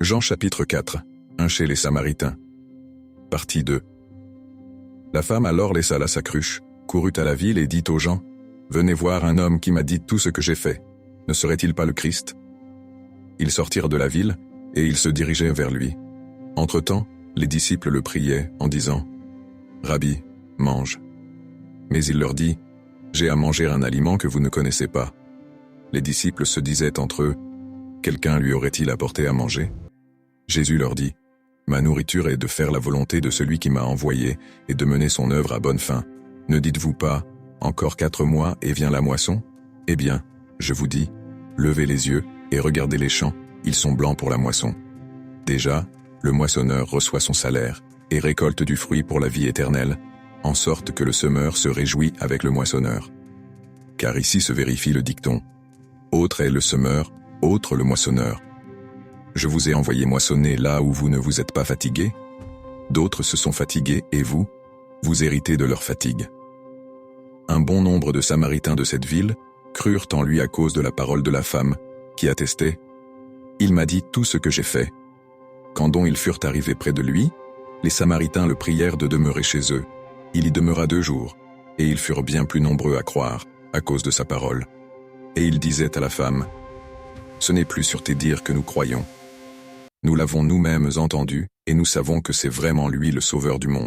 Jean chapitre 4, 1 chez les Samaritains. Partie 2. La femme alors laissa là sa cruche, courut à la ville et dit aux gens, « Venez voir un homme qui m'a dit tout ce que j'ai fait. Ne serait-il pas le Christ ?» Ils sortirent de la ville, et ils se dirigeaient vers lui. Entre-temps, les disciples le priaient en disant, « Rabbi, mange. » Mais il leur dit, « J'ai à manger un aliment que vous ne connaissez pas. » Les disciples se disaient entre eux, « Quelqu'un lui aurait-il apporté à manger ?» Jésus leur dit, « Ma nourriture est de faire la volonté de celui qui m'a envoyé et de mener son œuvre à bonne fin. Ne dites-vous pas, encore 4 mois et vient la moisson? Eh bien, je vous dis, levez les yeux et regardez les champs, ils sont blancs pour la moisson. Déjà, le moissonneur reçoit son salaire et récolte du fruit pour la vie éternelle, en sorte que le semeur se réjouit avec le moissonneur. Car ici se vérifie le dicton, autre est le semeur, autre le moissonneur. Je vous ai envoyé moissonner là où vous ne vous êtes pas fatigués. D'autres se sont fatigués et vous héritez de leur fatigue. Un bon nombre de Samaritains de cette ville crurent en lui à cause de la parole de la femme, qui attestait « Il m'a dit tout ce que j'ai fait ». Quand donc ils furent arrivés près de lui, les Samaritains le prièrent de demeurer chez eux. Il y demeura 2 jours, et ils furent bien plus nombreux à croire, à cause de sa parole. Et il disait à la femme, « Ce n'est plus sur tes dires que nous croyons. Nous l'avons nous-mêmes entendu, et nous savons que c'est vraiment lui le Sauveur du monde. »